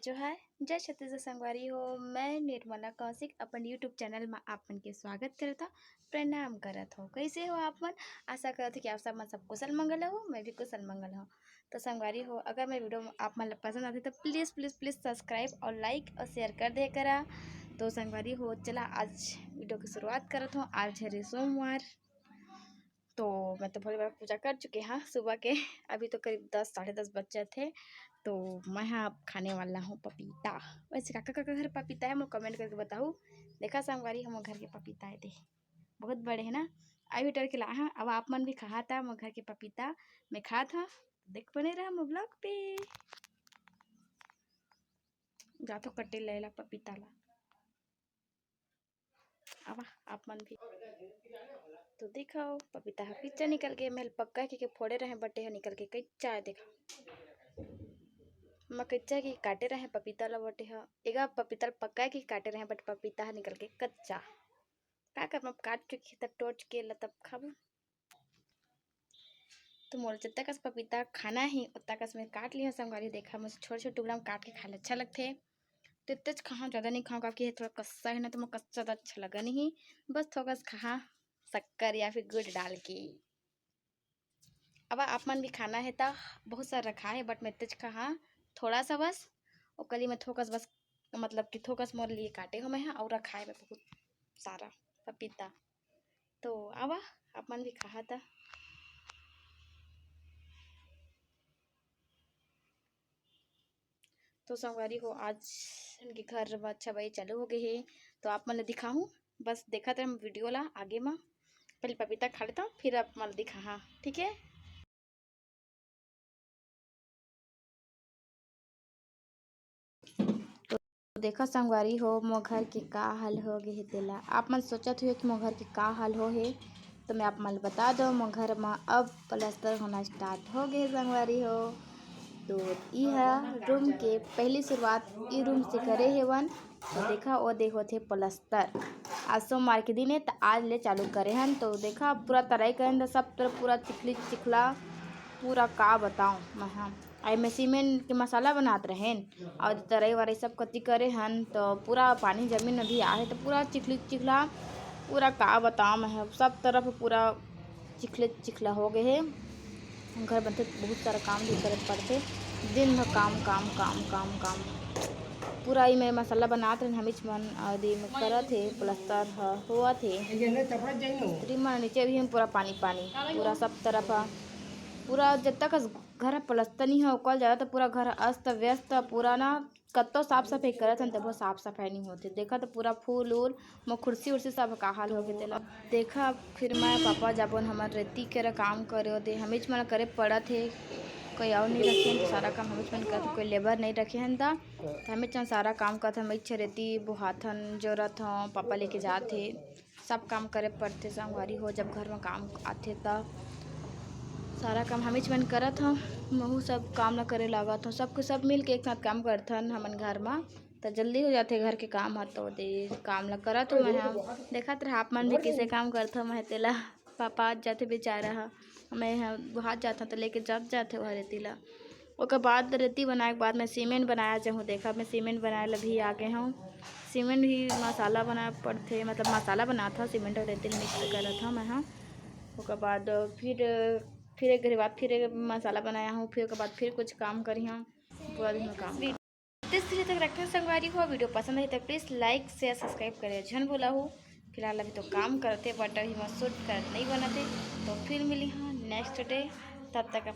जो है जय छत्तीसगढ़ संगवारी हो। मैं निर्मला कौशिक अपन यूट्यूब चैनल में आपन के स्वागत करता प्रणाम करत हो। कैसे हो आप मन? आशा करत हो कि आप सब मन सब कुशल मंगल हो। मैं भी कुशल मंगल हो। तो संगवारी हो, अगर मैं वीडियो आप मन पसंद आती तो प्लीज़ प्लीज़ प्लीज़ सब्सक्राइब और लाइक और शेयर कर दे करा। तो संगवारी हो, चला आज वीडियो की शुरुआत करत हूँ। आज है सोमवार, तो मैं तो भोले बाबा पूजा कर चुके हाँ सुबह के। अभी तो करीब 10 साढ़े 10 बजे थे। तो मैं हाँ अब खाने वाला हूँ पपीता। वैसे काका काका घर पपीता है, मैं कमेंट करके बताऊँ। देखा संगवारी, हम घर के पपीता है थे, बहुत बड़े हैं ना। अभी टल के लाए हैं। अब आप मन भी खा था मोर घर के पपीता। मैं खा था, देख बने रहा मोर ब्लॉग पे। जा तो कटे लेला पपीता ला। अब आप मन भी तो दिखाओ पपीता है कच्चा निकल के मेल पक्का के फोड़े रहे बटे है निकल के कच्चा है। देखा मैं कच्चा की काटे रहे पपीता ला बटे है एगा पपीता पक्का की काटे रहे बट पपीता है निकल के कच्चा। का कर मैं काट के तब टोच के ला तब खाबो। तो मोर जितना कस पपीता खाना ही उतना कस मैं काट लिया संगवारी। देखा मुझे छोटे छोटे टुकड़ा में काट के खाना अच्छा लगते है। तो इतना खाऊँ, ज़्यादा नहीं खाऊँ क्योंकि थोड़ा कच्चा है ना, तो मैं कच्चा तो अच्छा लगा नहीं। बस थोड़ा खा शक्कर या फिर गुड़ डाल के। अब आप मन भी खाना है तो बहुत सारा रखा है बट मैं तेज कहा थोड़ा सा बस। और कली में थोकस बस मतलब कि थोकस मोर लिए काटे हो मैं और रखा है मैं बहुत सारा पपीता। तो अब आप मन भी खा था। तो संगवारी हो, आज उनके घर में अच्छा भाई चालू हो गए है। तो आप मन दिखाऊँ, बस देखा था वीडियो ला आगे में। पहले पपीता खा लेता हूँ फिर आप मन दिखा। हाँ ठीक है। देखा संगवारी हो, मोर घर के का हाल हो गए है तेला। आप मन सोचत हुए कि मोर घर के का हाल हो है, तो मैं आप मन बता दो मोर घर में अब प्लास्टर होना स्टार्ट हो गए संगवारी हो। तो यह रूम के पहली शुरुआत ई रूम से करे हेवन। तो देखा वो देखो थे प्लास्टर आज सोमवार के दिन है तो आज ले चालू करे हन। तो देखा पूरा तराई करें सब तरफ पूरा चिखली चिखला पूरा का बताऊँ मैं। हाँ आई में सीमेंट के मसाला बनात रहें और तराई वराई सब कति करे हन। तो पूरा पानी जमीन अभी आहे तो पूरा चिखली चिखला पूरा का बताऊँ मैं। सब तरफ पूरा चिखले चिखला हो गए है। घर बनते बहुत सारा काम भी करे पड़ते, दिन भर काम काम काम काम काम। पूरा ही में मसाला बनाते हैं हमीच मन आदि में करत है प्लास्टर हुआ थे। मन नीचे भी पूरा पानी पानी पूरा सब तरफ पूरा जब तक घर प्लास्टर नहीं हो कल ज़्यादा तो पूरा घर अस्त व्यस्त पूरा ना। कत्तो साफ सफाई करत हन तब साफ सफाई नहीं होती। देखा तो पूरा फूल उल मैं कुर्सी उर्सी सब का हाल हो गए तेला। देखा फिर मैं पापा जब हमारे रेती के काम करे दे हमीच मन करे पड़त है। कोई और नहीं रखे तो सारा काम हमीच मन करते, कोई लेबर नहीं रखे हैं तो हमीच मन सारा काम करते। हमीच रेती बुहाथन जोरत हूँ पापा लेके जाते सब काम करे पड़ते संगवारी हो। जब घर में काम आते तब सारा काम हमीच मन करत हूँ। महू सब काम न करे लागत हूँ, सबको सब मिल के एक साथ काम करथन हमन घर में तो जल्दी हो जाते घर के काम ह। तो दे काम ला करत हूँ मैं। हम देखत रहा आप मन भी कैसे काम करत हूँ मैं तेला। पापा आज जाते बेचारा मैं हाथ जाता तो लेके जाते वह रेती ला। उसके बाद रेती बनाए के बाद मैं सीमेंट बनाया चाहूँ। देखा मैं सीमेंट बनाए ला भी आ गए हूँ। सीमेंट भी मसाला बनाए पड़ते मतलब मसाला बना था सीमेंट और रेती मिक्स करा था मैं। हाँ उसके बाद फिर एक घड़ी बाद फिर एक मसाला बनाया हूँ। फिर उसके बाद फिर कुछ काम करी हूँ पूरा दिन में काम इसलिए तक रखते हैं संगवारी हो। वीडियो पसंद आई तो प्लीज़ लाइक शेयर सब्सक्राइब करें झन बोला हूँ। फिलहाल अभी तो काम करते बट अभी मैं शूट कर नहीं बनाते। तो फिर मिली हाँ नेक्स्ट डे, तब तक